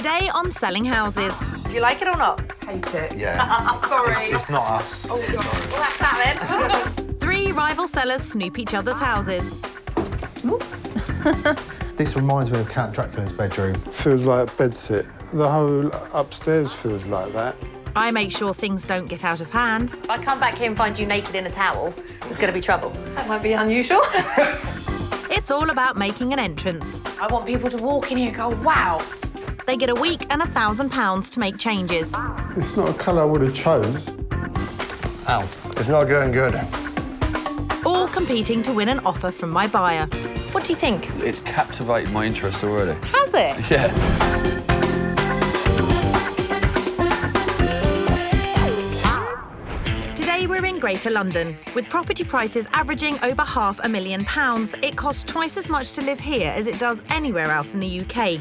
Today on Selling Houses. Do you like it or not? Hate it. Yeah. Sorry. It's not us. Oh, God. Well, that's that then. 3 rival sellers snoop each other's houses. This reminds me of Count Dracula's bedroom. Feels like a bedsit. The whole upstairs feels like that. I make sure things don't get out of hand. If I come back here and find you naked in a towel, there's going to be trouble. That might be unusual. It's all about making an entrance. I want people to walk in here and go, wow. They get a week and £1,000 to make changes. It's not a colour I would have chose. Ow. It's not going good. All competing to win an offer from my buyer. What do you think? It's captivated my interest already. Has it? Yeah. Today we're in Greater London. With property prices averaging over £500,000, it costs twice as much to live here as it does anywhere else in the UK.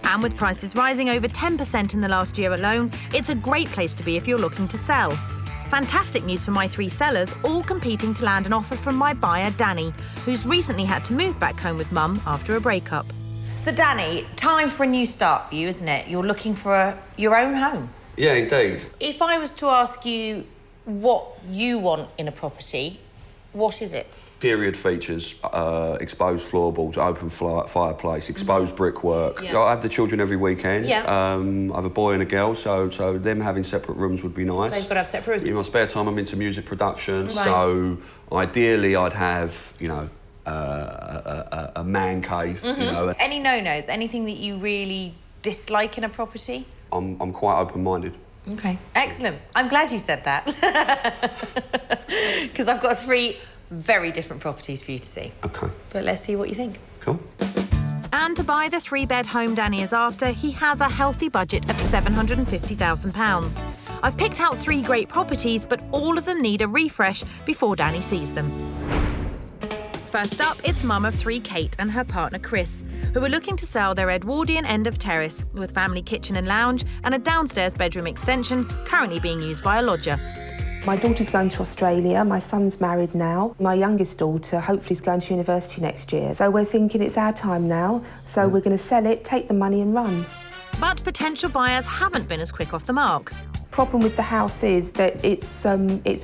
And with prices rising over 10% in the last year alone, it's a great place to be if you're looking to sell. Fantastic news for my 3 sellers, all competing to land an offer from my buyer, Danny, who's recently had to move back home with Mum after a breakup. So, Danny, time for a new start for you, isn't it? You're looking for your own home. Yeah, indeed. If I was to ask you what you want in a property, what is it? Period features, exposed floorboards, open fireplace, exposed brickwork. Yeah. I have the children every weekend. Yeah. I have a boy and a girl, so them having separate rooms would be nice. They've got to have separate rooms. In my spare time, I'm into music production, Right. so ideally I'd have, you know, a man cave. You know. Any no-nos? Anything that you really dislike in a property? I'm quite open-minded. Okay, excellent. I'm glad you said that. Because I've got 3 very different properties for you to see. Okay. But let's see what you think. Cool. And to buy the 3-bed home Danny is after, he has a healthy budget of £750,000. I've picked out 3 great properties, but all of them need a refresh before Danny sees them. First up, it's mum of 3, Kate, and her partner Chris, who are looking to sell their Edwardian end of terrace with family kitchen and lounge and a downstairs bedroom extension currently being used by a lodger. My daughter's going to Australia, my son's married now. My youngest daughter hopefully is going to university next year. So we're thinking it's our time now, so we're going to sell it, take the money and run. But potential buyers haven't been as quick off the mark. Problem with the house is that it's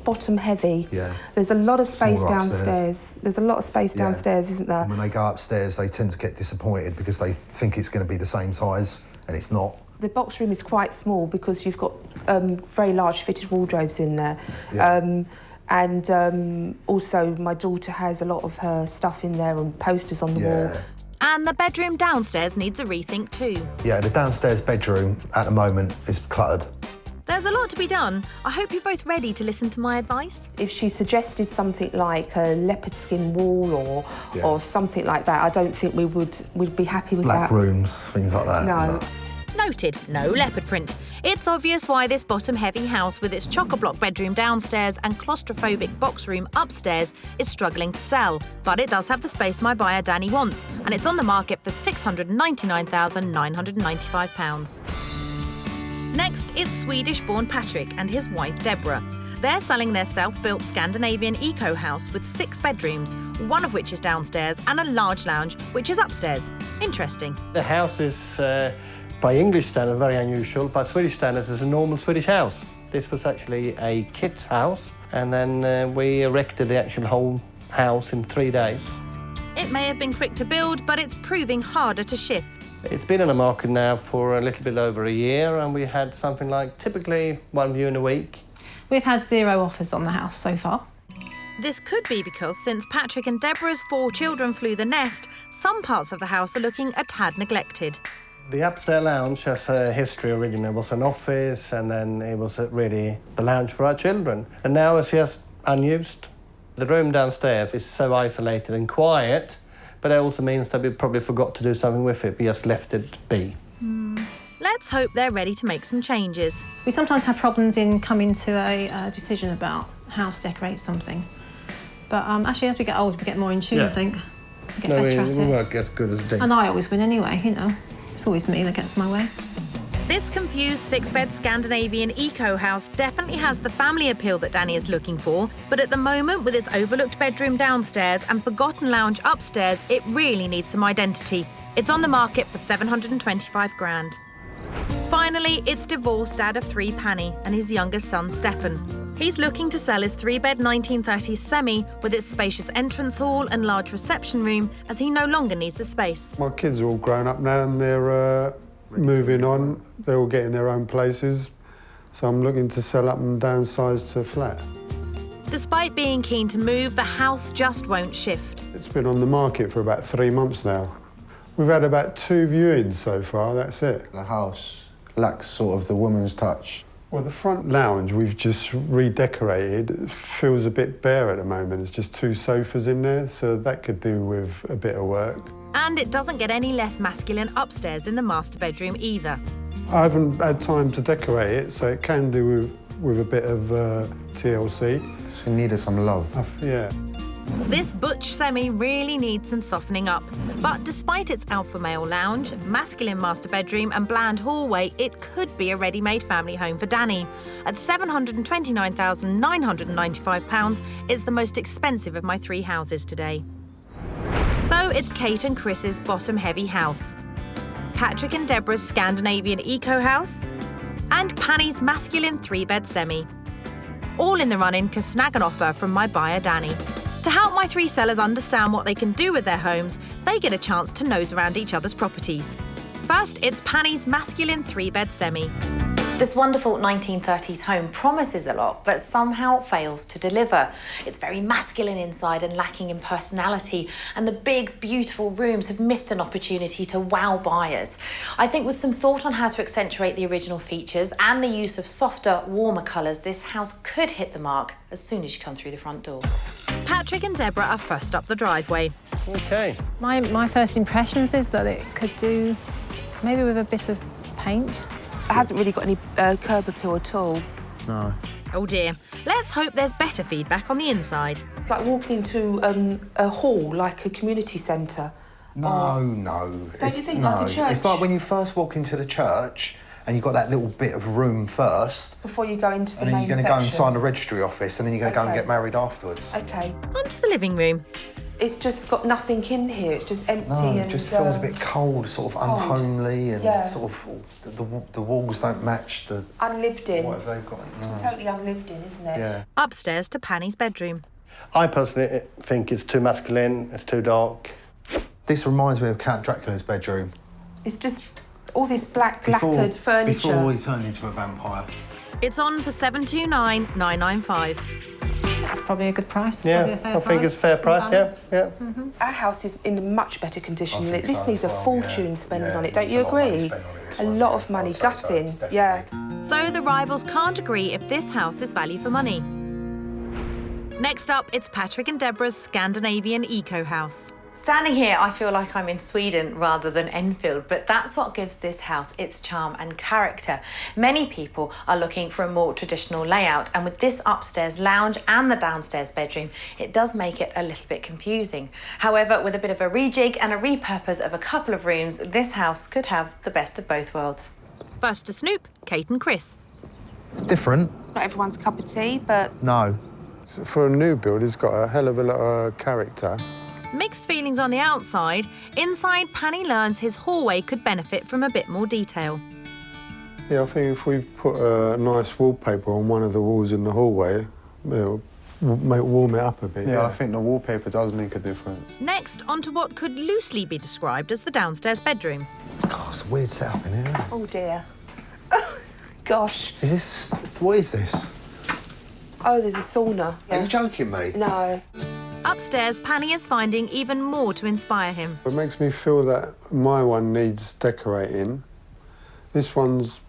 bottom heavy. Yeah. There's a lot of space Smaller downstairs. There's a lot of space downstairs, isn't there? And when they go upstairs, they tend to get disappointed because they think it's going to be the same size, and it's not. The box room is quite small because you've got very large fitted wardrobes in there. Yeah. Also, my daughter has a lot of her stuff in there and posters on the wall. And the bedroom downstairs needs a rethink too. Yeah, the downstairs bedroom at the moment is cluttered. There's a lot to be done. I hope you're both ready to listen to my advice. If she suggested something like a leopard skin wall or something like that, I don't think we'd be happy with Black that. rooms, things like that. No. Noted, no leopard print. It's obvious why this bottom-heavy house with its chock-a-block bedroom downstairs and claustrophobic box room upstairs is struggling to sell. But it does have the space my buyer Danny wants, and it's on the market for £699,995. Next, it's Swedish-born Patrick and his wife Deborah. They're selling their self-built Scandinavian eco-house with 6 bedrooms, one of which is downstairs, and a large lounge, which is upstairs. Interesting. The house is, by English standards, very unusual. By Swedish standards, it's a normal Swedish house. This was actually a kit's house, and then we erected the actual whole house in 3 days. It may have been quick to build, but it's proving harder to shift. It's been on the market now for a little bit over a year, and we had something like typically 1 viewing a week. We've had 0 offers on the house so far. This could be because since Patrick and Deborah's 4 children flew the nest, some parts of the house are looking a tad neglected. The upstairs lounge has a history originally. It was an office, and then it was really the lounge for our children. And now it's just unused. The room downstairs is so isolated and quiet, but it also means that we probably forgot to do something with it. We just left it be. Let's hope they're ready to make some changes. We sometimes have problems in coming to a decision about how to decorate something. But actually, as we get older, we get more in tune, I think. We get better at we it. won't get as good as a team. And I always win anyway, you know. It's always me that gets my way. This confused 6-bed Scandinavian eco-house definitely has the family appeal that Danny is looking for, but at the moment, with its overlooked bedroom downstairs and forgotten lounge upstairs, it really needs some identity. It's on the market for $725,000. Finally, it's divorced dad of 3, Pani, and his youngest son, Stefan. He's looking to sell his 3-bed 1930s semi with its spacious entrance hall and large reception room, as he no longer needs the space. My kids are all grown up now and they're moving on. They're all getting their own places. So I'm looking to sell up and downsize to a flat. Despite being keen to move, the house just won't shift. It's been on the market for about 3 months now. We've had about 2 viewings so far, that's it. The house lacks sort of the woman's touch. Well, the front lounge we've just redecorated. It feels a bit bare at the moment. There's just 2 sofas in there, so that could do with a bit of work. And it doesn't get any less masculine upstairs in the master bedroom either. I haven't had time to decorate it, so it can do with a bit of TLC. So you needed some love. Yeah. This butch semi really needs some softening up. But despite its alpha male lounge, masculine master bedroom and bland hallway, it could be a ready-made family home for Danny. At £729,995, it's the most expensive of my 3 houses today. So it's Kate and Chris's bottom-heavy house, Patrick and Deborah's Scandinavian eco house, and Panny's masculine 3-bed semi. All in the running can snag an offer from my buyer, Danny. To help my 3 sellers understand what they can do with their homes, they get a chance to nose around each other's properties. First, it's Panny's masculine 3-bed semi. This wonderful 1930s home promises a lot, but somehow fails to deliver. It's very masculine inside and lacking in personality, and the big, beautiful rooms have missed an opportunity to wow buyers. I think with some thought on how to accentuate the original features and the use of softer, warmer colours, this house could hit the mark as soon as you come through the front door. Patrick and Deborah are first up the driveway. OK. My first impressions is that it could do maybe with a bit of paint. It hasn't really got any curb appeal at all. No. Oh dear. Let's hope there's better feedback on the inside. It's like walking into a hall, like a community centre. No. Don't you think, like a church? It's like when you first walk into the church and you've got that little bit of room first. Before you go into the main And then you're going to go and section. sign the registry office and then you're going to go and get married afterwards. OK. On to the living room. It's just got nothing in here. It's just empty No, and... it just feels a bit cold, sort of unhomely, and Yeah. sort of the walls don't match the... unlived in. What have they got? No. Totally unlived in, isn't it? Yeah. Upstairs to Panny's bedroom. I personally think it's too masculine, it's too dark. This reminds me of Count Dracula's bedroom. It's just all this black lacquered furniture. Before he turned into a vampire. It's on for $729,995. That's probably a good price. Yeah, Probably a fair I think it's a fair price, balance. yeah. Our house is in much better condition. I think This so needs as a well, fortune yeah. spending Yeah, on it, don't it's you a lot of money agree? spent on it, this A one, lot yeah. of money, I'd say so, gutting, definitely. yeah. So the rivals can't agree if this house is value for money. Next up, it's Patrick and Deborah's Scandinavian eco house. Standing here, I feel like I'm in Sweden rather than Enfield, but that's what gives this house its charm and character. Many people are looking for a more traditional layout, and with this upstairs lounge and the downstairs bedroom, it does make it a little bit confusing. However, with a bit of a rejig and a repurpose of a couple of rooms, this house could have the best of both worlds. First to Snoop, Kate and Chris. It's different. Not everyone's cup of tea, but No. For a new build, it's got a hell of a lot of character. Mixed feelings on the outside. Inside, Pani learns his hallway could benefit from a bit more detail. Yeah, I think if we put a nice wallpaper on one of the walls in the hallway, it'll warm it up a bit. Yeah, I think the wallpaper does make a difference. Next, onto what could loosely be described as the downstairs bedroom. God, it's a weird setup in here, isn't it? oh dear. Gosh. Is this... What is this? Oh, there's a sauna. Are you joking me? No. Upstairs, Pani is finding even more to inspire him. It makes me feel that my one needs decorating. This one's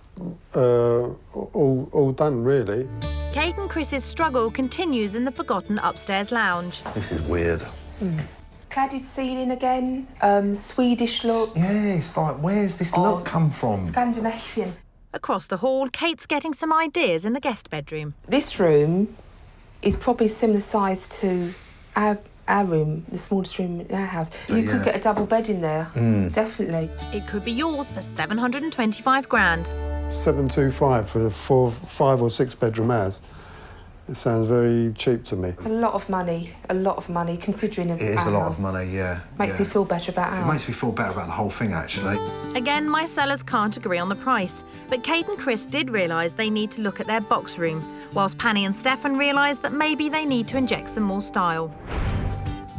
all done, really. Kate and Chris's struggle continues in the forgotten upstairs lounge. This is weird. Cladded ceiling again, Swedish look, Yeah, it's like, where's this look come from? Scandinavian. Across the hall, Kate's getting some ideas in the guest bedroom. This room is probably similar size to our room, the smallest room in our house. You could get a double bed in there, definitely. It could be yours for $725,000. 725 for a 5 or 6 bedroom house. It sounds very cheap to me. It's a lot of money, considering It is a lot of money, yeah. Makes me feel better about ours. It makes me feel better about the whole thing, actually. Again, my sellers can't agree on the price, but Kate and Chris did realise they need to look at their box room, whilst Pani and Stefan realised that maybe they need to inject some more style.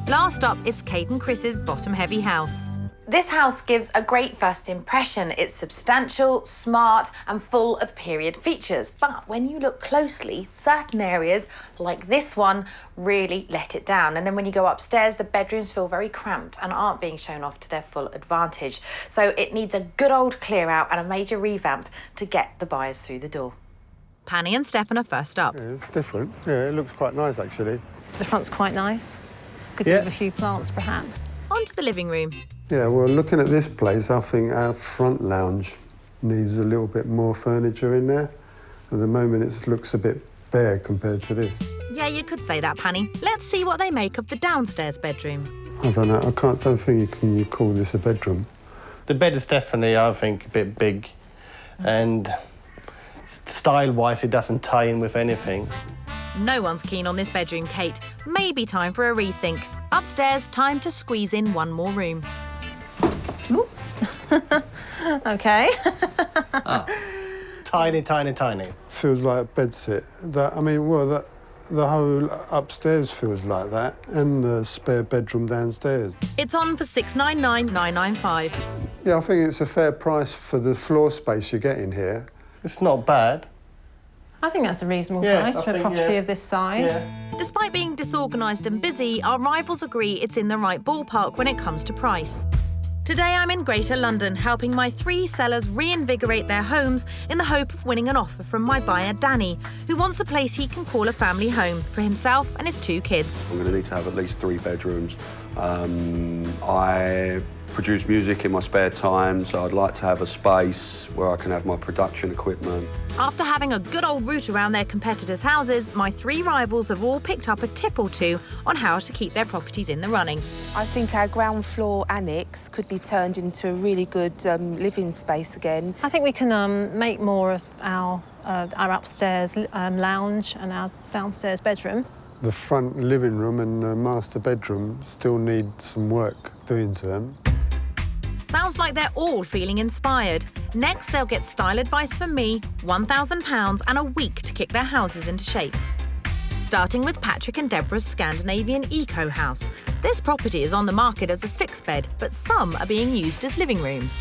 Last up is Kate and Chris's bottom-heavy house. This house gives a great first impression. It's substantial, smart, and full of period features. But when you look closely, certain areas, like this one, really let it down. And then when you go upstairs, the bedrooms feel very cramped and aren't being shown off to their full advantage. So it needs a good old clear out and a major revamp to get the buyers through the door. Pani and Stefan are first up. Yeah, it's different. Yeah, it looks quite nice, actually. The front's quite nice. Could do with a few plants, perhaps. On to the living room. Yeah, well, looking at this place, I think our front lounge needs a little bit more furniture in there. At the moment, it looks a bit bare compared to this. Yeah, you could say that, Pani. Let's see what they make of the downstairs bedroom. I don't know. Don't think you call this a bedroom. The bed is definitely, I think, a bit big, and style-wise, it doesn't tie in with anything. No one's keen on this bedroom, Kate. Maybe time for a rethink. Upstairs, time to squeeze in one more room. OK. Tiny, tiny, tiny. Feels like a bedsit. The whole upstairs feels like that, and the spare bedroom downstairs. It's on for $699,995. Yeah, I think it's a fair price for the floor space you get in here. It's not bad. I think that's a reasonable Yeah, price I for a think, property yeah. of this size. Yeah. Despite being disorganised and busy, our rivals agree it's in the right ballpark when it comes to price. Today I'm in Greater London, helping my 3 sellers reinvigorate their homes in the hope of winning an offer from my buyer Danny, who wants a place he can call a family home for himself and his 2 kids. I'm going to need to have at least 3 bedrooms. I produce music in my spare time, so I'd like to have a space where I can have my production equipment. After having a good old route around their competitors' houses, my 3 rivals have all picked up a tip or 2 on how to keep their properties in the running. I think our ground floor annex could be turned into a really good living space again. I think we can make more of our upstairs lounge and our downstairs bedroom. The front living room and the master bedroom still need some work doing to them. Sounds like they're all feeling inspired. Next, they'll get style advice from me, £1,000 and a week to kick their houses into shape. Starting with Patrick and Deborah's Scandinavian eco house. This property is on the market as a 6-bed, but some are being used as living rooms.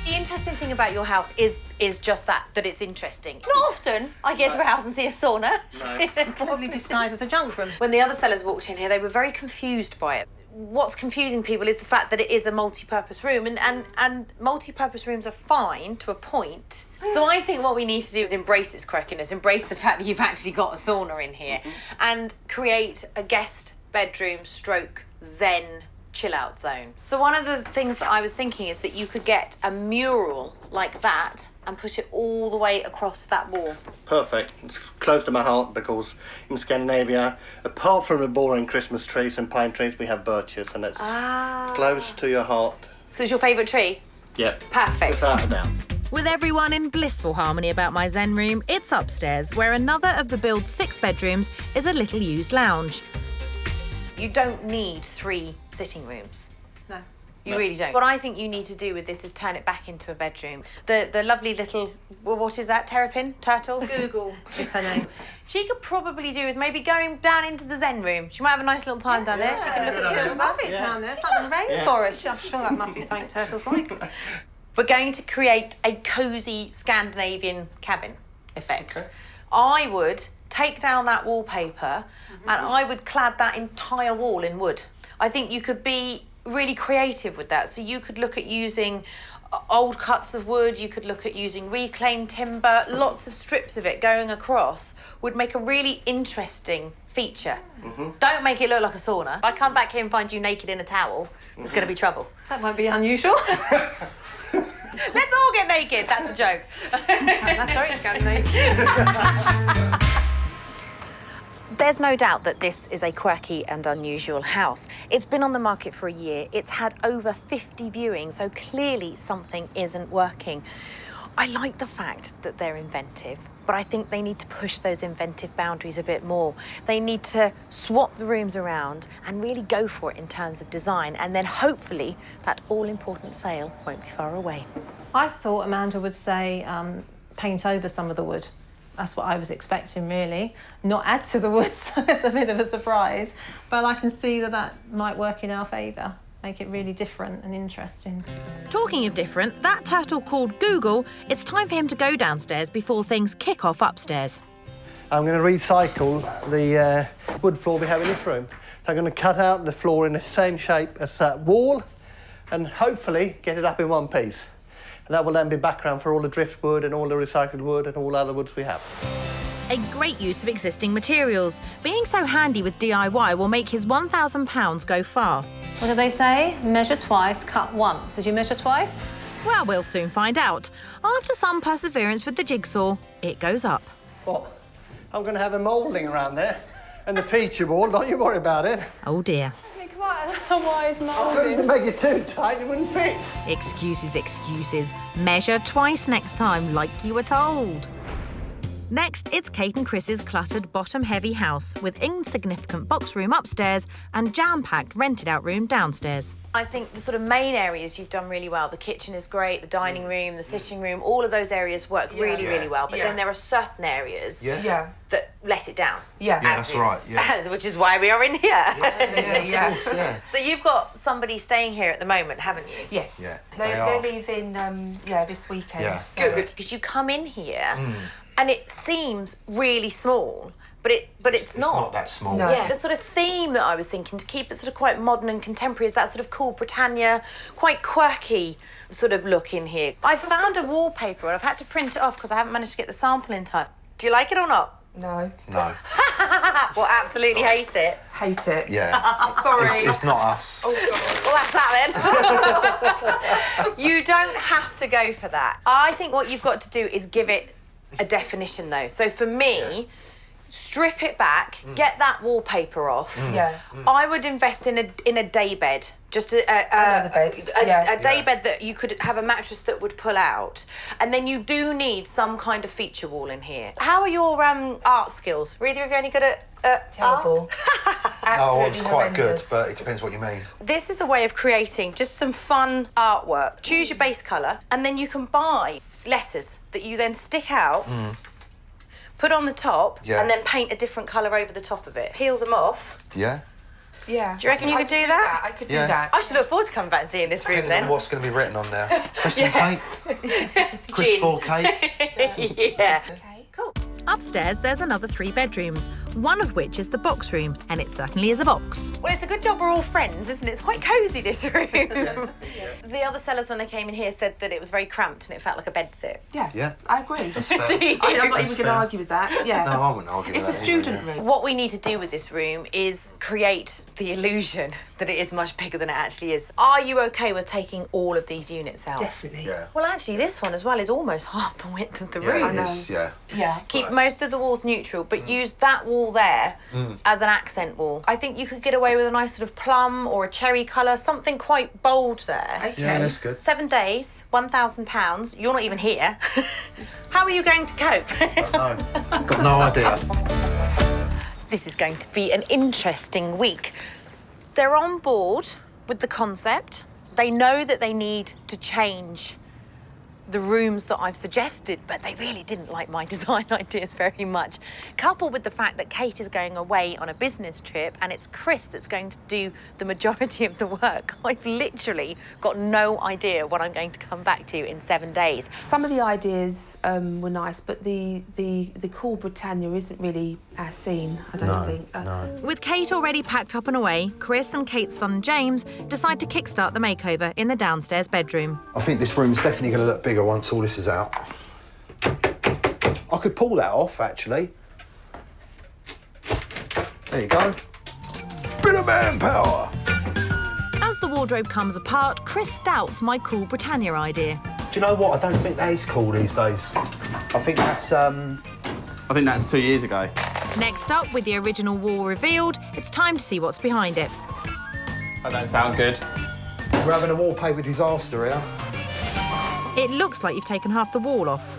The interesting thing about your house is just that it's interesting. Not often I get to a house and see a sauna. No. Probably disguised as a junk room. When the other sellers walked in here, they were very confused by it. What's confusing people is the fact that it is a multi-purpose room, and multi-purpose rooms are fine to a point. So I think what we need to do is embrace its quirkiness, embrace the fact that you've actually got a sauna in here, and create a guest bedroom stroke zen chill-out zone. So one of the things that I was thinking is that you could get a mural like that and put it all the way across that wall. Perfect. It's close to my heart because in Scandinavia, apart from the boring Christmas trees and pine trees, we have birches, and it's close to your heart. So it's your favourite tree? Yep. Perfect. Without a doubt. With everyone in blissful harmony about my zen room, it's upstairs, where another of the build's 6 bedrooms is a little used lounge. You don't need 3 sitting rooms. No. You really don't. What I think you need to do with this is turn it back into a bedroom. The lovely little, well, what is that, terrapin? Turtle? Google is her name. She could probably do with maybe going down into the zen room. She might have a nice little time down there. She can look at the silver Love it down there. It's like the rainforest. I'm sure that must be something turtles like. We're going to create a cosy Scandinavian cabin effect. Okay. I would take down that wallpaper and I would clad that entire wall in wood. I think you could be really creative with that. So you could look at using old cuts of wood, you could look at using reclaimed timber, lots of strips of it going across would make a really interesting feature. Don't make it look like a sauna. If I come back here and find you naked in a towel, there's going to be trouble. That might be unusual. Let's all get naked. That's a joke. That's very Scandinavian. There's no doubt that this is a quirky and unusual house. It's been on the market for a year. It's had over 50 viewings, so clearly something isn't working. I like the fact that they're inventive, but I think they need to push those inventive boundaries a bit more. They need to swap the rooms around and really go for it in terms of design, and then hopefully that all-important sale won't be far away. I thought Amanda would say paint over some of the wood. That's what I was expecting, really. Not add to the wood, so it's a bit of a surprise. But I can see that that might work in our favour, make it really different and interesting. Talking of different, that turtle called Google, it's time for him to go downstairs before things kick off upstairs. I'm going to recycle the wood floor we have in this room. So I'm going to cut out the floor in the same shape as that wall and hopefully get it up in one piece. And that will then be background for all the driftwood and all the recycled wood and all the other woods we have. A great use of existing materials. Being so handy with DIY will make his £1,000 go far. What do they say? Measure twice, cut once. Did you measure twice? Well, we'll soon find out. After some perseverance with the jigsaw, it goes up. Well, I'm going to have a moulding around there and the feature wall, don't you worry about it. Oh dear. Quite a wise I couldn't make it too tight, it wouldn't fit. Excuses, excuses. Measure twice next time, like you were told. Next, it's Kate and Chris's cluttered, bottom-heavy house with insignificant box room upstairs and jam-packed rented-out room downstairs. I think the sort of main areas you've done really well. The kitchen is great, the dining room, the sitting room, all of those areas work really, really well. But then there are certain areas that let it down. That's right. Which is why we are in here. Absolutely, So you've got somebody staying here at the moment, haven't you? Yes. Yeah, They're leaving, this weekend. Yeah. So. Good, because you come in here and it seems really small, but it's not. It's not that small. No. Yeah, the sort of theme that I was thinking to keep it sort of quite modern and contemporary is that sort of cool Britannia, quite quirky sort of look in here. I found a wallpaper and I've had to print it off because I haven't managed to get the sample in time. Do you like it or not? No. No. Well, absolutely hate it. Hate it. Yeah. Sorry. It's not us. Oh, God. Well, that's that then. You don't have to go for that. I think what you've got to do is give it a definition, though. So for me, strip it back, get that wallpaper off. I would invest in a day bed. Just a day bed that you could have a mattress that would pull out. And then you do need some kind of feature wall in here. How are your art skills? Were either of you any good at Terrible. Absolutely it's quite good, horrendous. but it depends what you mean. This is a way of creating just some fun artwork. Choose your base colour, and then you can buy letters that you then stick out, put on the top, and then paint a different colour over the top of it. Peel them off. Yeah. Yeah. Do you reckon you could do that? I could do that. I should look forward to coming back and seeing this room Depending then. on what's going to be written on there. Chris and Kate? Chris Gin. for Kate? Yeah. Okay. Cool. Upstairs, there's another 3 bedrooms, one of which is the box room, and it certainly is a box. Well, it's a good job we're all friends, isn't it? It's quite cosy, this room. The other sellers, when they came in here, said that it was very cramped and it felt like a bedsit. Yeah. I agree. That's fair. I'm not even going to argue with that. Yeah. No, I wouldn't argue It's with a that student either. room. What we need to do with this room is create the illusion that it is much bigger than it actually is. Are you okay with taking all of these units out? Definitely. Yeah. Well, actually, this one as well is almost half the width of the room. Yeah, it is, yeah. Yeah. Keep most of the walls neutral, but use that wall there as an accent wall. I think you could get away with a nice sort of plum or a cherry colour, something quite bold there. Okay. Yeah, that's good. 7 days, £1,000. You're not even here. How are you going to cope? No, got no idea. This is going to be an interesting week. They're on board with the concept. They know that they need to change the rooms that I've suggested, but they really didn't like my design ideas very much. Coupled with the fact that Kate is going away on a business trip and it's Chris that's going to do the majority of the work, I've literally got no idea what I'm going to come back to in 7 days. Some of the ideas were nice, but the cool Britannia isn't really our scene, I don't think. With Kate already packed up and away, Chris and Kate's son James decide to kickstart the makeover in the downstairs bedroom. I think this room's definitely going to look bigger once all this is out. I could pull that off, actually. There you go. Bit of manpower. As the wardrobe comes apart, Chris doubts my cool Britannia idea. Do you know what? I don't think that is cool these days. I think that's 2 years ago. Next up, with the original wall revealed, it's time to see what's behind it. That don't sound good. We're having a wallpaper disaster here. It looks like you've taken half the wall off.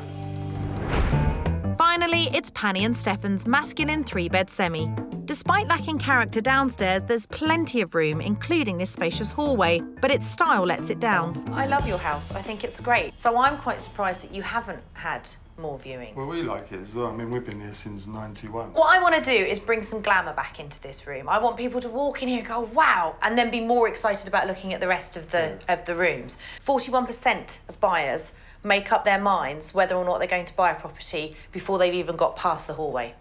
Finally, it's Pani and Stefan's masculine 3-bed semi. Despite lacking character downstairs, there's plenty of room, including this spacious hallway, but its style lets it down. I love your house. I think it's great. So I'm quite surprised that you haven't had more viewings. Well, we like it as well. I mean, we've been here since '91. What I want to do is bring some glamour back into this room. I want people to walk in here and go, wow, and then be more excited about looking at the rest of the rooms. 41% of buyers make up their minds whether or not they're going to buy a property before they've even got past the hallway.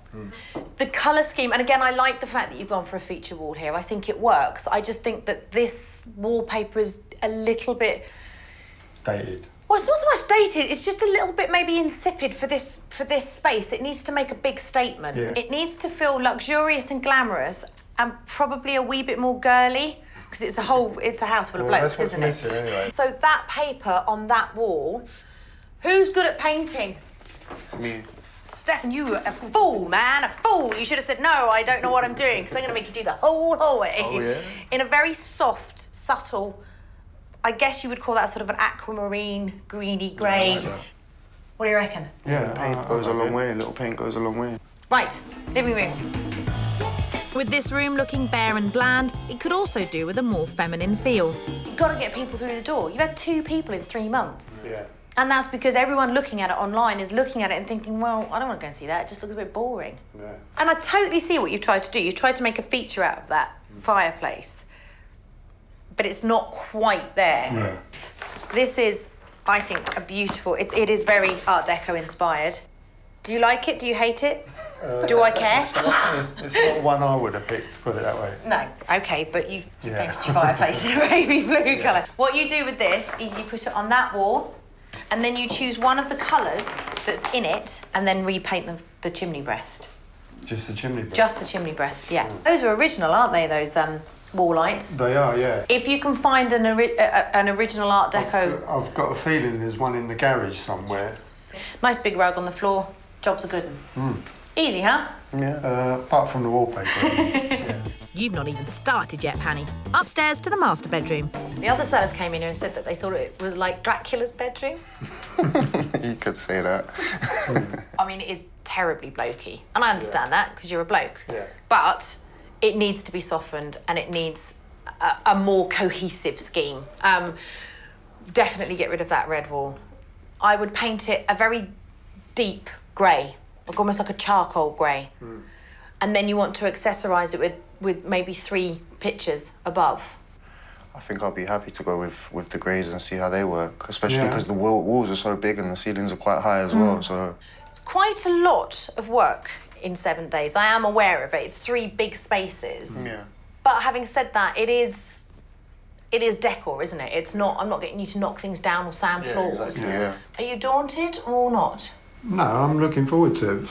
The colour scheme, and again, I like the fact that you've gone for a feature wall here. I think it works. I just think that this wallpaper is a little bit... Dated. Well, it's not so much dated, it's just a little bit maybe insipid for this space. It needs to make a big statement. Yeah. It needs to feel luxurious and glamorous and probably a wee bit more girly, because it's a house full of blokes, isn't it? Missing, anyway. So that paper on that wall, who's good at painting? Me. Stefan, you a fool, man, a fool. You should have said, no, I don't know what I'm doing, because I'm going to make you do the whole hallway. Oh, yeah? In a very soft, subtle, I guess you would call that sort of an aquamarine, greeny grey. I like that. What do you reckon? Yeah, paint goes a long way. A little paint goes a long way. Right, living room. With this room looking bare and bland, it could also do with a more feminine feel. You've got to get people through the door. You've had 2 people in 3 months. Yeah. And that's because everyone looking at it online is looking at it and thinking, well, I don't want to go and see that. It just looks a bit boring. Yeah. And I totally see what you've tried to do. You've tried to make a feature out of that fireplace. But it's not quite there. Yeah. This is, I think, a beautiful... It is very Art Deco inspired. Do you like it? Do you hate it? Do I care? It's not one I would have picked, to put it that way. No. OK, but you've Yeah. painted your fireplace in a baby blue colour. What you do with this is you put it on that wall and then you choose one of the colours that's in it and then repaint the chimney breast. Just the chimney breast? Just the chimney breast, yeah. Those are original, aren't they, those wall lights? They are, yeah. If you can find an original Art Deco... I've got a feeling there's one in the garage somewhere. Yes. Nice big rug on the floor. Job's a good one. Easy, huh? Yeah. Apart from the wallpaper. Yeah. You've not even started yet, Pani. Upstairs to the master bedroom. The other sellers came in here and said that they thought it was like Dracula's bedroom. You could say that. I mean, it is terribly blokey. And I understand that, because you're a bloke. Yeah. But it needs to be softened and it needs a more cohesive scheme. Definitely get rid of that red wall. I would paint it a very deep grey, like almost like a charcoal grey. And then you want to accessorise it with maybe 3 pictures above. I think I'll be happy to go with the greys and see how they work, especially Yeah. because the walls are so big and the ceilings are quite high as well, so... It's quite a lot of work in 7 days. I am aware of it. It's 3 big spaces. Yeah. But having said that, it is decor, isn't it? It's not. I'm not getting you to knock things down or sand floors. Exactly, yeah. Are you daunted or not? No, I'm looking forward to it.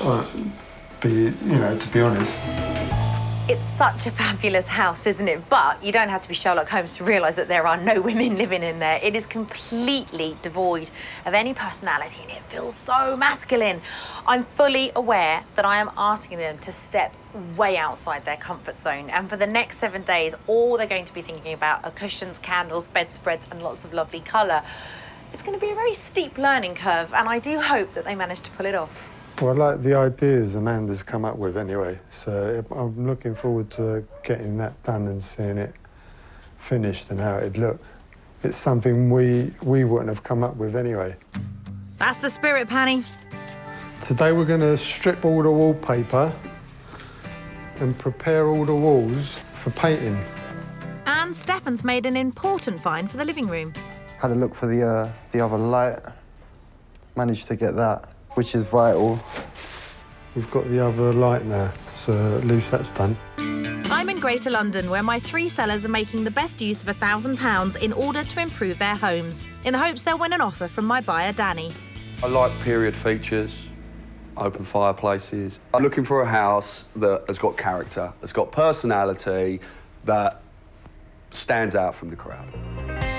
To be honest. It's such a fabulous house, isn't it? But you don't have to be Sherlock Holmes to realise that there are no women living in there. It is completely devoid of any personality and it feels so masculine. I'm fully aware that I am asking them to step way outside their comfort zone. And for the next 7 days, all they're going to be thinking about are cushions, candles, bedspreads and lots of lovely colour. It's going to be a very steep learning curve and I do hope that they manage to pull it off. Well, I like the ideas Amanda's come up with anyway, so I'm looking forward to getting that done and seeing it finished and how it'd look. It's something we wouldn't have come up with anyway. That's the spirit, Pani. Today we're going to strip all the wallpaper and prepare all the walls for painting. And Stefan's made an important find for the living room. Had a look for the other light, managed to get that, which is vital. We've got the other light now, so at least that's done. I'm in Greater London, where my 3 sellers are making the best use of £1,000 in order to improve their homes, in the hopes they'll win an offer from my buyer, Danny. I like period features, open fireplaces. I'm looking for a house that has got character, that's got personality, that stands out from the crowd.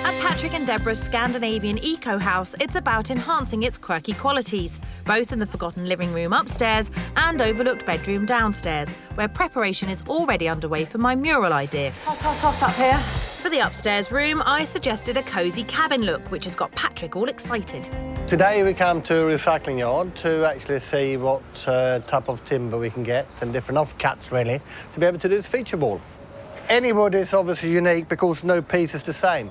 At Patrick and Deborah's Scandinavian eco house, it's about enhancing its quirky qualities, both in the forgotten living room upstairs and overlooked bedroom downstairs, where preparation is already underway for my mural idea. Hot up here. For the upstairs room, I suggested a cosy cabin look, which has got Patrick all excited. Today we come to a recycling yard to actually see what type of timber we can get and different offcuts, really, to be able to do this feature wall. Any wood is obviously unique because no piece is the same.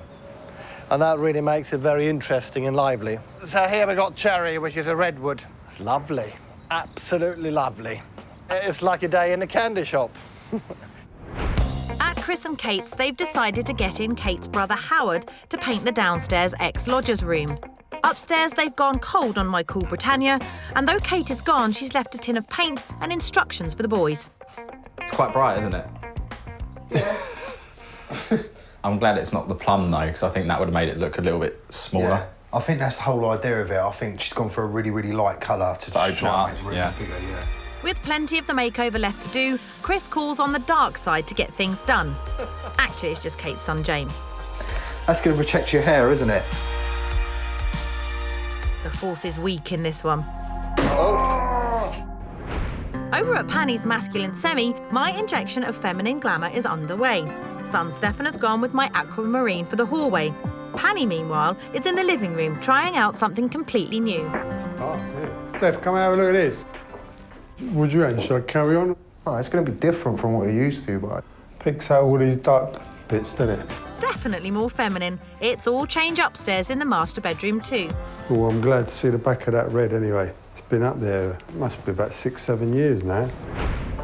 And that really makes it very interesting and lively. So here we've got cherry, which is a redwood. It's lovely, absolutely lovely. It's like a day in a candy shop. At Chris and Kate's, they've decided to get in Kate's brother Howard to paint the downstairs ex-lodger's room. Upstairs, they've gone cold on my cool Britannia, and though Kate is gone, she's left a tin of paint and instructions for the boys. It's quite bright, isn't it? Yeah. I'm glad it's not the plum, though, because I think that would have made it look a little bit smaller. Yeah. I think that's the whole idea of it. I think she's gone for a really, really light colour to open it up, really yeah. bigger, yeah. With plenty of the makeover left to do, Chris calls on the dark side to get things done. Actually, it's just Kate's son, James. That's going to protect your hair, isn't it? The force is weak in this one. Oh. Over at Pani's masculine semi, my injection of feminine glamour is underway. Son Stefan has gone with my aquamarine for the hallway. Pani, meanwhile, is in the living room trying out something completely new. Oh, yeah. Steph, come and have a look at this. What do you reckon? Should I carry on? Oh, it's going to be different from what we're used to, but... Picks out all these dark bits, doesn't it? Definitely more feminine. It's all change upstairs in the master bedroom too. Well, I'm glad to see the back of that red anyway. It's been up there, must be about 6-7 years now.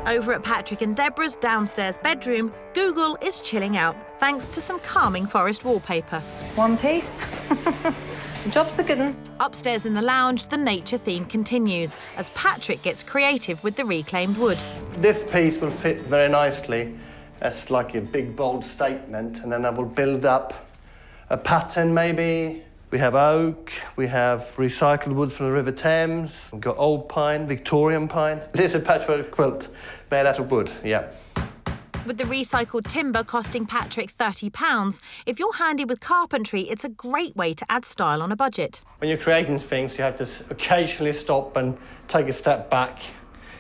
Over at Patrick and Deborah's downstairs bedroom, Google is chilling out thanks to some calming forest wallpaper. One piece. The job's a good one. Upstairs in the lounge, the nature theme continues as Patrick gets creative with the reclaimed wood. This piece will fit very nicely as like a big, bold statement, and then I will build up a pattern, maybe. We have oak, we have recycled wood from the River Thames, we've got old pine, Victorian pine. This is a patchwork quilt made out of wood, yeah. With the recycled timber costing Patrick £30, if you're handy with carpentry, it's a great way to add style on a budget. When you're creating things, you have to occasionally stop and take a step back,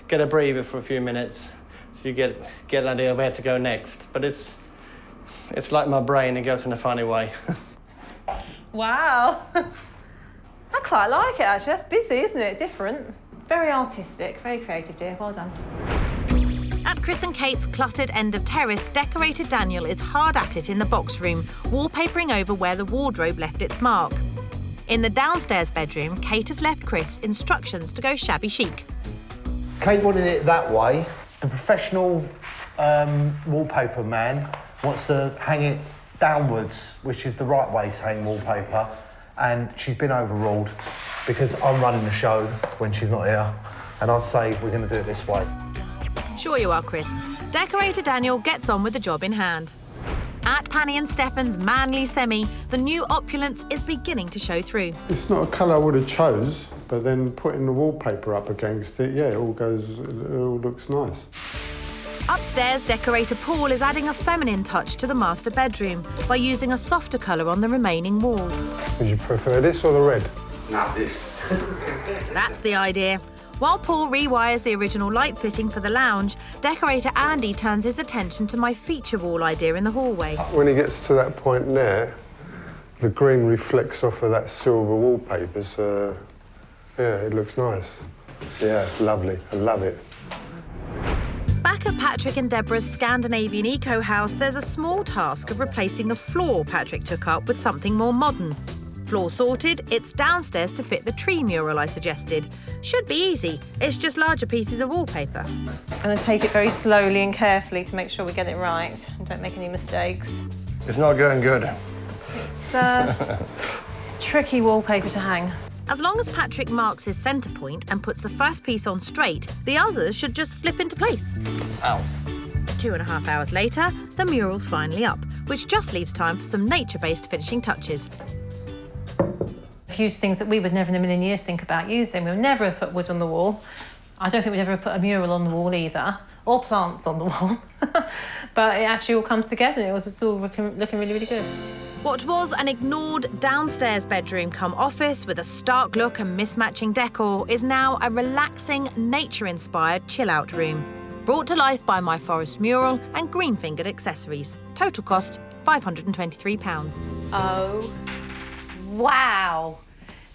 get a breather for a few minutes, so you get an idea of where to go next. But it's like my brain, it goes in a funny way. Wow. I quite like it, actually. That's busy, isn't it? Different. Very artistic, very creative, dear. Well done. At Chris and Kate's cluttered end of terrace, decorator Daniel is hard at it in the box room, wallpapering over where the wardrobe left its mark. In the downstairs bedroom, Kate has left Chris instructions to go shabby chic. Kate wanted it that way. The professional wallpaper man wants to hang it downwards, which is the right way to hang wallpaper, and she's been overruled because I'm running the show when she's not here, and I say we're going to do it this way. Sure you are, Chris. Decorator Daniel gets on with the job in hand. At Pani and Stefan's manly semi, the new opulence is beginning to show through. It's not a colour I would have chose, but then putting the wallpaper up against it, yeah, it all looks nice. Upstairs, decorator Paul is adding a feminine touch to the master bedroom by using a softer colour on the remaining walls. Would you prefer this or the red? Not this. That's the idea. While Paul rewires the original light fitting for the lounge, decorator Andy turns his attention to my feature wall idea in the hallway. When he gets to that point there, the green reflects off of that silver wallpaper, so yeah, it looks nice. Yeah, lovely. I love it. Back at Patrick and Deborah's Scandinavian eco house, there's a small task of replacing the floor Patrick took up with something more modern. Floor sorted, it's downstairs to fit the tree mural I suggested. Should be easy, it's just larger pieces of wallpaper. I'm going to take it very slowly and carefully to make sure we get it right and don't make any mistakes. It's not going good. It's tricky wallpaper to hang. As long as Patrick marks his centre point and puts the first piece on straight, the others should just slip into place. Ow. 2.5 hours later, the mural's finally up, which just leaves time for some nature-based finishing touches. I've used things that we would never in a million years think about using. We would never have put wood on the wall. I don't think we'd ever have put a mural on the wall either, or plants on the wall. But it actually all comes together and it's all looking really, really good. What was an ignored downstairs bedroom come office with a stark look and mismatching decor is now a relaxing, nature-inspired chill-out room. Brought to life by my forest mural and green-fingered accessories. Total cost £523. Oh, wow.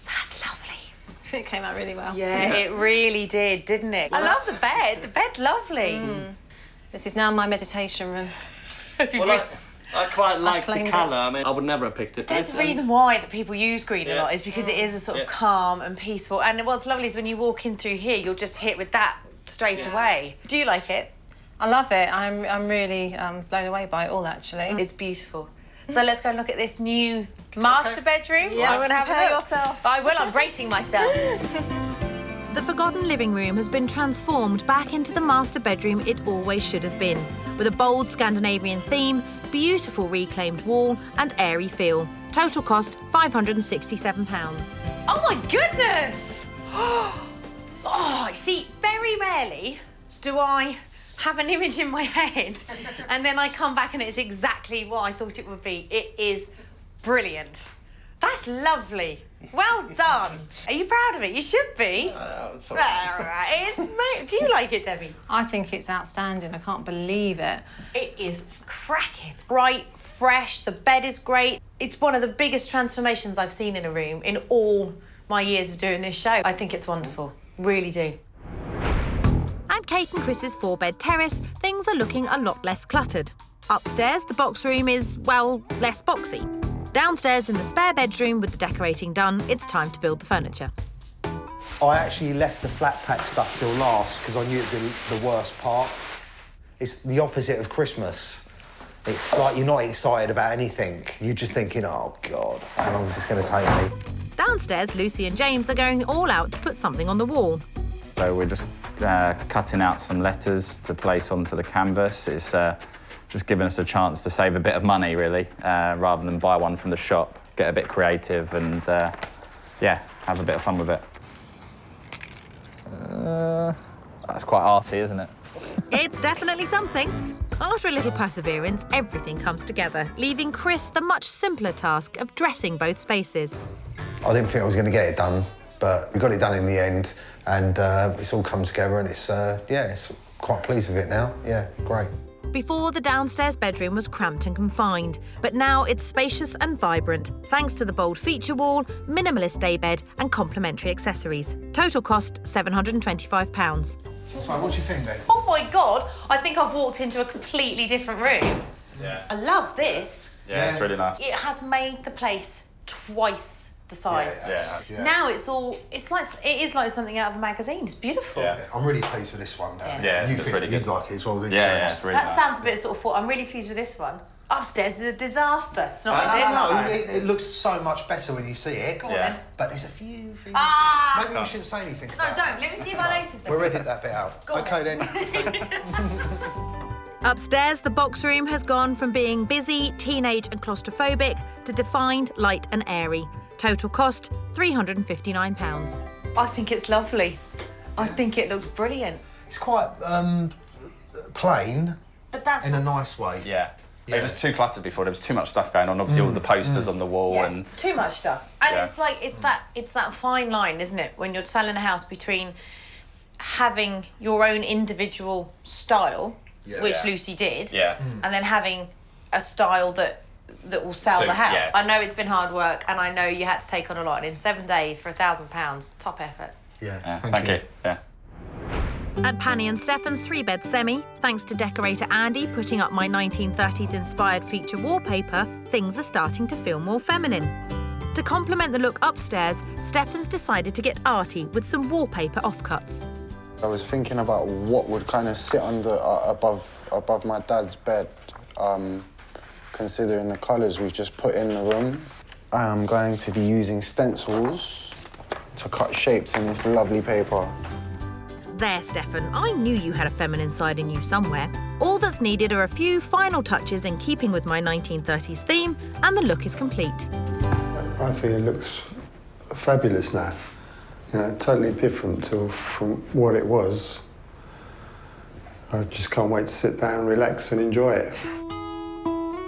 That's lovely. It came out really well. Yeah, it really did, didn't it? I love the bed. The bed's lovely. This is now my meditation room. Well, I quite like the claimed colour. it. I mean, I would never have picked it. There's a reason why that people use green a lot is because it is a sort of Yeah. calm and peaceful. And what's lovely is when you walk in through here, you're just hit with that straight away. Do you like it? I love it. I'm really blown away by it all, actually. It's beautiful. So let's go and look at this new master bedroom. Yeah, I'm gonna have a prepare look. yourself. I will. I'm bracing myself. The forgotten living room has been transformed back into the master bedroom it always should have been, with a bold Scandinavian theme, beautiful reclaimed wall and airy feel. Total cost £567. Oh my goodness! Oh, see, very rarely do I have an image in my head and then I come back and it's exactly what I thought it would be. It is brilliant. That's lovely. Well done. Are you proud of it? You should be. Do you like it, Debbie? I think it's outstanding. I can't believe it. It is cracking. Bright, fresh, the bed is great. It's one of the biggest transformations I've seen in a room in all my years of doing this show. I think it's wonderful. Really do. At Kate and Chris's 4-bed terrace, things are looking a lot less cluttered. Upstairs, the box room is, well, less boxy. Downstairs in the spare bedroom with the decorating done, it's time to build the furniture. I actually left the flat pack stuff till last because I knew it'd be the worst part. It's the opposite of Christmas. It's like you're not excited about anything. You're just thinking, oh, God, how long is this going to take me? Downstairs, Lucy and James are going all out to put something on the wall. So we're just cutting out some letters to place onto the canvas. It's just giving us a chance to save a bit of money, really, rather than buy one from the shop, get a bit creative and, yeah, have a bit of fun with it. That's quite arty, isn't it? It's definitely something. After a little perseverance, everything comes together, leaving Chris the much simpler task of dressing both spaces. I didn't think I was going to get it done, but we got it done in the end, and it's all come together, and it's, yeah, it's quite pleased with it now. Yeah, great. Before, the downstairs bedroom was cramped and confined, but now it's spacious and vibrant, thanks to the bold feature wall, minimalist daybed and complementary accessories. Total cost £725. So, what do you think, then? Oh my God, I think I've walked into a completely different room. Yeah. I love this. Yeah, it's really nice. It has made the place twice the size. Yeah. Now it is like something out of a magazine. It's beautiful. Yeah. I'm really pleased with this one. Yeah, you it's think really you'd good. like it as well, don't you? Yeah, it's really That nice. sounds a bit sort of I'm really pleased with this one. Upstairs is a disaster. It's not, is it? No, it looks so much better when you see it. Go on then. But there's a few things. Ah! Maybe we shouldn't say anything No, about don't. Let me see if I notice them. We'll edit that bit out. Go on Okay, then. Upstairs, the box room has gone from being busy, teenage and claustrophobic to defined, light and airy. Total cost, £359. I think it's lovely. I think it looks brilliant. It's quite plain But that's in a nice way. Yeah. Yeah. It was too cluttered before. There was too much stuff going on. Obviously, all the posters on the wall and... too much stuff. And Yeah. it's like it's that fine line, isn't it, when you're selling a house between having your own individual style, which Yeah. Lucy did, Yeah. and then having a style that will sell So, the house. yeah. I know it's been hard work, and I know you had to take on a lot. And in 7 days for £1,000, top effort. Yeah, Thank you. Yeah. At Pani and Stefan's 3-bed semi, thanks to decorator Andy putting up my 1930s inspired feature wallpaper, things are starting to feel more feminine. To complement the look upstairs, Stefan's decided to get arty with some wallpaper offcuts. I was thinking about what would kind of sit under above my dad's bed, considering the colours we've just put in the room. I am going to be using stencils to cut shapes in this lovely paper. There, Stefan, I knew you had a feminine side in you somewhere. All that's needed are a few final touches in keeping with my 1930s theme, and the look is complete. I think it looks fabulous now. You know, totally different from what it was. I just can't wait to sit down, relax and enjoy it.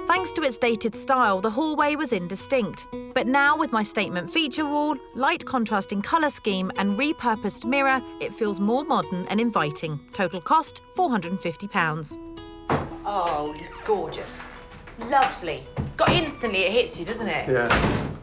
Thanks to its dated style, the hallway was indistinct. But now, with my statement feature wall, light contrasting colour scheme and repurposed mirror, it feels more modern and inviting. Total cost, £450. Oh, gorgeous. Lovely. God, instantly it hits you, doesn't it? Yeah,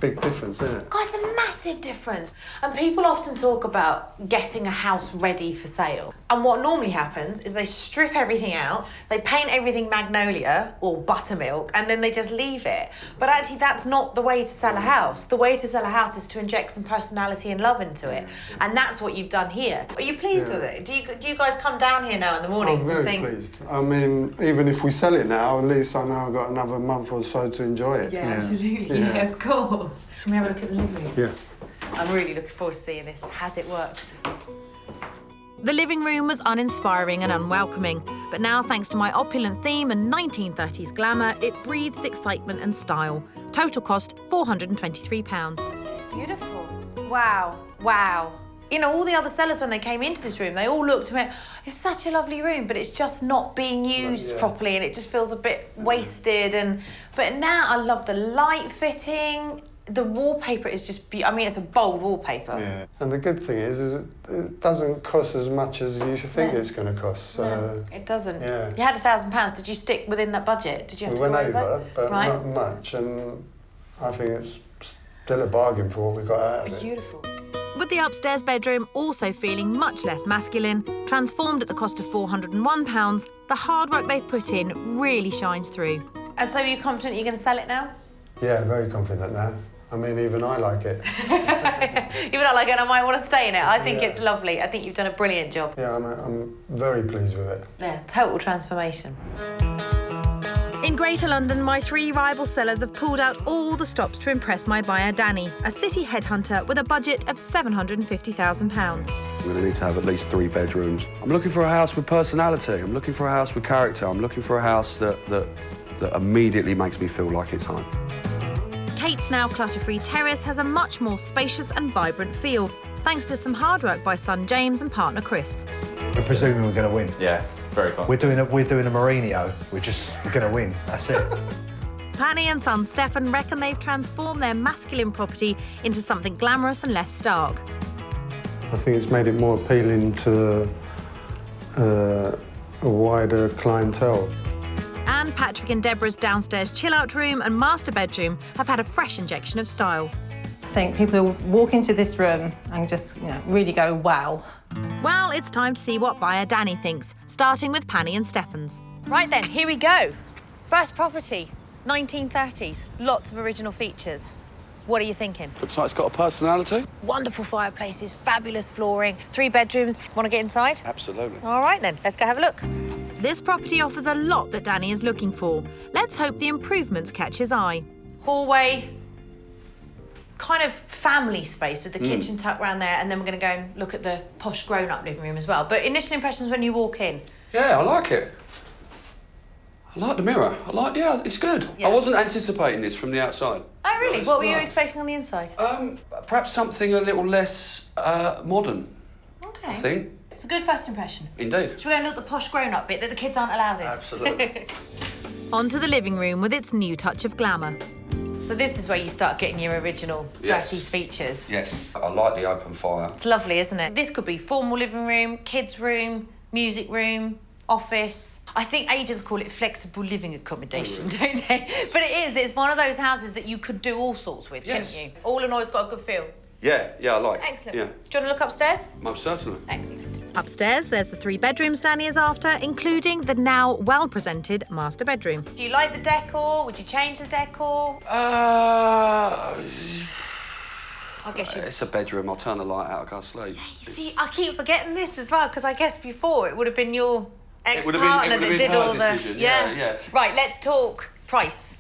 big difference, isn't it? God, it's a massive difference. And people often talk about getting a house ready for sale. And what normally happens is they strip everything out, they paint everything magnolia or buttermilk, and then they just leave it. But actually, that's not the way to sell a house. The way to sell a house is to inject some personality and love into it. And that's what you've done here. Are you pleased with it? Do you guys come down here now in the mornings I'm and very think... pleased. I mean, even if we sell it now, at least I know I've got another month or so to enjoy it. Yeah, absolutely. Yeah, of course. Can we have a look at the living room? Yeah. I'm really looking forward to seeing this. Has it worked? The living room was uninspiring and unwelcoming, but now, thanks to my opulent theme and 1930s glamour, it breathes excitement and style. Total cost £423. It's beautiful. Wow, wow. You know, all the other sellers, when they came into this room, they all looked at me, it's such a lovely room, but it's just not being used properly, and it just feels a bit wasted. But now I love the light fitting. The wallpaper is just I mean, it's a bold wallpaper. Yeah. And the good thing is it doesn't cost as much as you think it's going to cost. So, no, it doesn't. Yeah. You had £1,000. Did you stick within that budget? Did you have we to went go over, but not much, and I think it's still a bargain for what we got out of it. Beautiful. With the upstairs bedroom also feeling much less masculine, transformed at the cost of £401, the hard work they've put in really shines through. And so are you confident you're going to sell it now? Yeah, very confident now. I mean, even I like it. Even I like it, and I might want to stay in it. I think it's lovely. I think you've done a brilliant job. Yeah, I'm very pleased with it. Yeah, total transformation. In Greater London, my 3 rival sellers have pulled out all the stops to impress my buyer, Danny, a city headhunter with a budget of £750,000. I'm going to need to have at least 3 bedrooms. I'm looking for a house with personality. I'm looking for a house with character. I'm looking for a house that immediately makes me feel like it's home. Kate's now clutter-free terrace has a much more spacious and vibrant feel, thanks to some hard work by son James and partner Chris. We're presuming we're going to win. Yeah, very confident. We're doing a Mourinho. We're going to win. That's it. Pani and son Stefan reckon they've transformed their masculine property into something glamorous and less stark. I think it's made it more appealing to a wider clientele. And Patrick and Deborah's downstairs chill-out room and master bedroom have had a fresh injection of style. I think people will walk into this room and just, really go, wow. Well, it's time to see what buyer Danny thinks, starting with Pani and Stefan's. Right then, here we go. First property, 1930s. Lots of original features. What are you thinking? Looks like it's got a personality. Wonderful fireplaces, fabulous flooring, 3 bedrooms. Want to get inside? Absolutely. All right then, let's go have a look. This property offers a lot that Danny is looking for. Let's hope the improvements catch his eye. Hallway, kind of family space with the kitchen tucked around there, and then we're going to go and look at the posh grown-up living room as well. But initial impressions when you walk in? Yeah, I like it. I like the mirror. It's good. Yeah. I wasn't anticipating this from the outside. Oh, really? No, What were you no. expecting on the inside? Perhaps something a little less modern, Okay. I think. It's a good first impression. Indeed. Should we go and look at the posh grown-up bit that the kids aren't allowed in? Absolutely. On to the living room with its new touch of glamour. So this is where you start getting your original 30s features. Yes, I like the open fire. It's lovely, isn't it? This could be formal living room, kids' room, music room, office. I think agents call it flexible living accommodation, don't they? But it is. It's one of those houses that you could do all sorts with, couldn't you? All in all, it's got a good feel. Yeah, I like. Excellent. Yeah, Do you want to look upstairs? most certainly. Excellent. Upstairs, there's the 3 bedrooms Danny is after, including the now well-presented master bedroom. Do you like the decor? Would you change the decor? I guess you... It's a bedroom. I'll turn the light out. I'll go to sleep. You see, I keep forgetting this as well, because I guess before it would have been your It would have ex-partner been that did her all the... decision. Yeah. Right, let's talk price.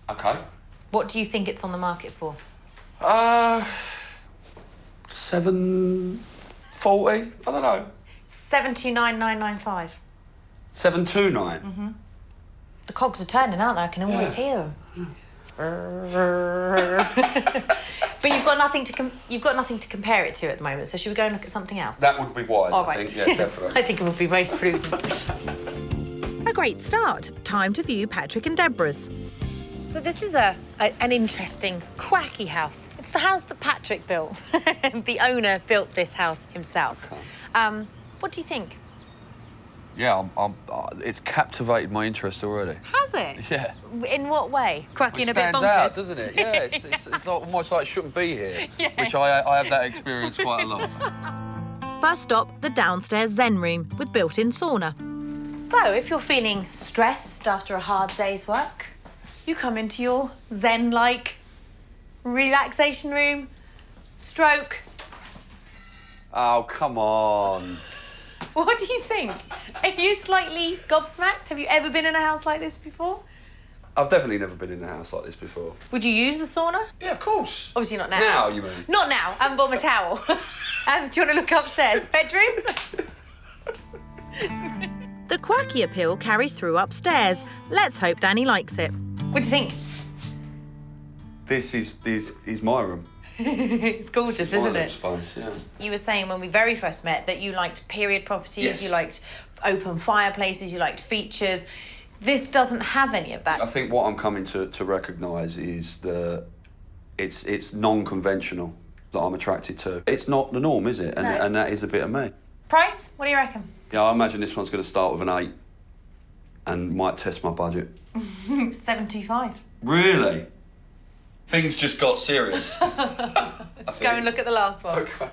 Okay. What do you think it's on the market for? 740. I don't know. 79,995. 729. Mm-hmm. The cogs are turning, aren't they? I can always hear them. But you've got nothing to compare it to at the moment. So should we go and look at something else? That would be wise. All I right. think. Yeah, Yes, definitely. I think it would be most prudent. A great start. Time to view Patrick and Deborah's. So this is an interesting, quacky house. It's the house that Patrick built. The owner built this house himself. Okay. What do you think? Yeah, it's captivated my interest already. Has it? Yeah. In what way? Cracking a bit stands bonkers? out, doesn't it? Yeah, it's almost like it shouldn't be here, which I have that experience quite a lot. First stop, the downstairs Zen room with built-in sauna. So, if you're feeling stressed after a hard day's work, you come into your Zen-like relaxation room, stroke. Oh, come on. What do you think? Are you slightly gobsmacked? Have you ever been in a house like this before? I've definitely never been in a house like this before. Would you use the sauna? Yeah, of course. Obviously not now. Now, you mean? Not now. I haven't bought my towel. Do you want to look upstairs? Bedroom? The quirky appeal carries through upstairs. Let's hope Danny likes it. What do you think? This is my room. It's gorgeous, isn't it? Space, yeah. You were saying when we very first met that you liked period properties, Yes. you liked open fireplaces, you liked features. This doesn't have any of that. I think what I'm coming to recognise is that it's non-conventional that I'm attracted to. It's not the norm, is it? And that is a bit of me. Price? What do you reckon? Yeah, I imagine this one's going to start with an 8 and might test my budget. 75. Really? Things just got serious. Let's go and look at the last one. Okay.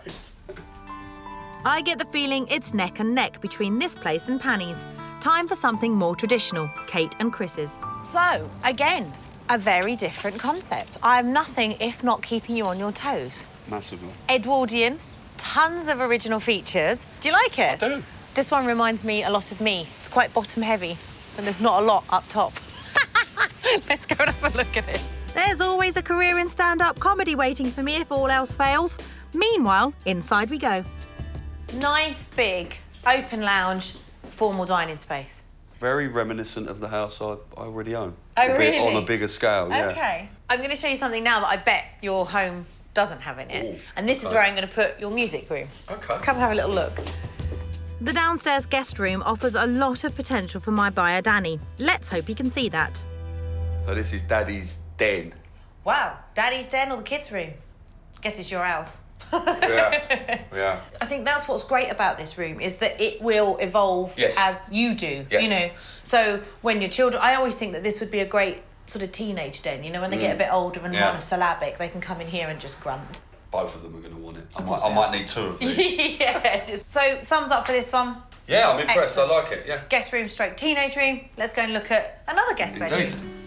I get the feeling it's neck and neck between this place and Panny's. Time for something more traditional, Kate and Chris's. So, again, a very different concept. I'm nothing if not keeping you on your toes. Massively. Edwardian, tons of original features. Do you like it? I do. This one reminds me a lot of me. It's quite bottom heavy, and there's not a lot up top. Let's go and have a look at it. There's always a career in stand-up comedy waiting for me if all else fails. Meanwhile, inside we go. Nice, big, open lounge, formal dining space. Very reminiscent of the house I already own. Oh, A bit really? on a bigger scale, yeah. Okay. I'm going to show you something now that I bet your home doesn't have in it. Ooh, and this is okay. where I'm going to put your music room. Okay. Come have a little look. The downstairs guest room offers a lot of potential for my buyer, Danny. Let's hope he can see that. So this is Daddy's den. Wow, Daddy's den or the kids' room? Guess it's your house. Yeah. I think that's what's great about this room is that it will evolve Yes. as you do, Yes. you know. So when your children, I always think that this would be a great sort of teenage den, you know, when they get a bit older and monosyllabic, they can come in here and just grunt. Both of them are going to want it. I might need 2 of these. Yeah, so thumbs up for this one. Yeah, I'm impressed. Excellent. I like it, yeah. Guest room stroke teenage room. Let's go and look at another guest Indeed. bedroom.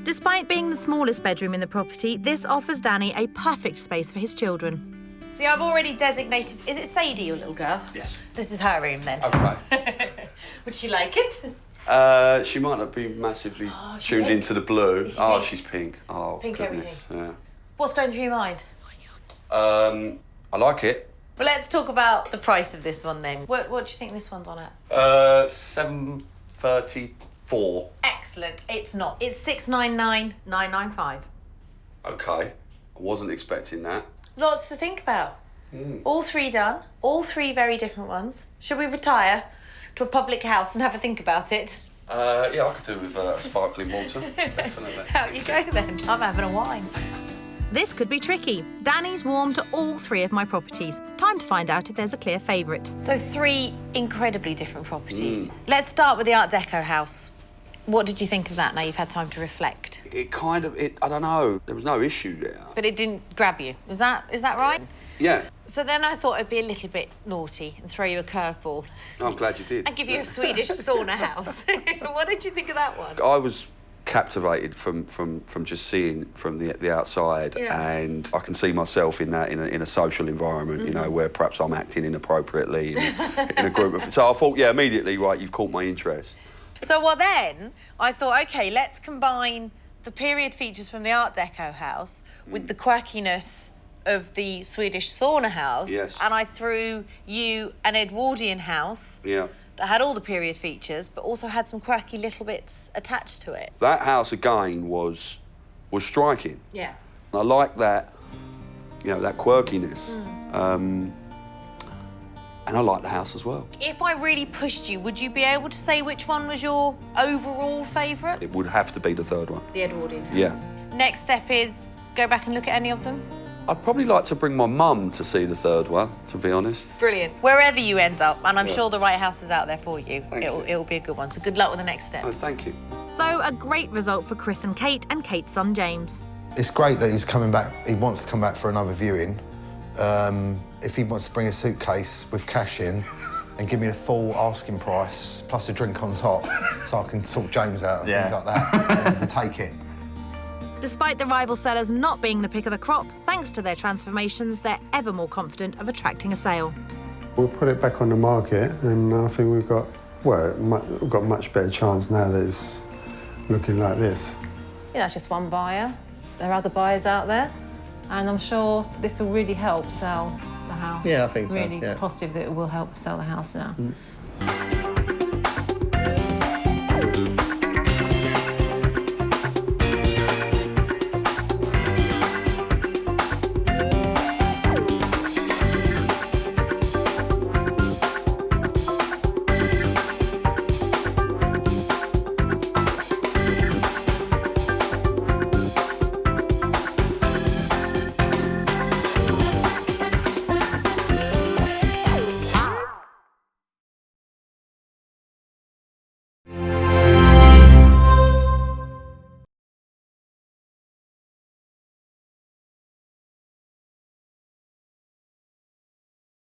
Despite being the smallest bedroom in the property, this offers Danny a perfect space for his children. See, I've already designated, is it Sadie, your little girl? Yes. This is her room then. Okay. Would she like it? She might not be massively she tuned pink? into the blue. Is she Oh, pink? she's pink. Oh, Pink goodness. Yeah. What's going through your mind? I like it. Well, let's talk about the price of this one then. What do you think this one's on at? $734. Excellent. It's not. It's $699,995. Okay. I wasn't expecting that. Lots to think about. All 3 done. All 3 very different ones. Should we retire to a public house and have a think about it? Yeah, I could do with sparkling water. Definitely. Out you go then. I'm having a wine. This could be tricky. Danny's warm to all 3 of my properties. Time to find out if there's a clear favourite. So 3 incredibly different properties. Let's start with the Art Deco house. What did you think of that now you've had time to reflect? I don't know. There was no issue there. But it didn't grab you. Is that right? Yeah. So then I thought I'd be a little bit naughty and throw you a curveball I'm glad you did. and give you a Swedish sauna house. What did you think of that one? I was captivated from just seeing from the outside, and I can see myself in that in a social environment, you know, where perhaps I'm acting inappropriately in a group of. So I thought, yeah, immediately, right, you've caught my interest. So then I thought, OK, let's combine the period features from the Art Deco house with the quirkiness of the Swedish sauna house. Yes. And I threw you an Edwardian house Yeah. that had all the period features, but also had some quirky little bits attached to it. That house again was striking. Yeah. And I like that, you know, that quirkiness. And I like the house as well. If I really pushed you, would you be able to say which one was your overall favourite? It would have to be the third one. The Edwardian house. Yeah. Next step is go back and look at any of them. I'd probably like to bring my mum to see the third one, to be honest. Brilliant. Wherever you end up, and I'm sure the right house is out there for you. It'll be a good one. So good luck with the next step. Oh, thank you. So a great result for Chris and Kate's son James. It's great that he's coming back. He wants to come back for another viewing. If he wants to bring a suitcase with cash in and give me the full asking price plus a drink on top, so I can sort James out and things like that, and take it. Despite the rival sellers not being the pick of the crop, thanks to their transformations, they're ever more confident of attracting a sale. We'll put it back on the market, and I think we've got much better chance now that it's looking like this. Yeah, that's just one buyer. There are other buyers out there, and I'm sure this will really help sell the house. Yeah, I think so. Really yeah. positive that it will help sell the house now.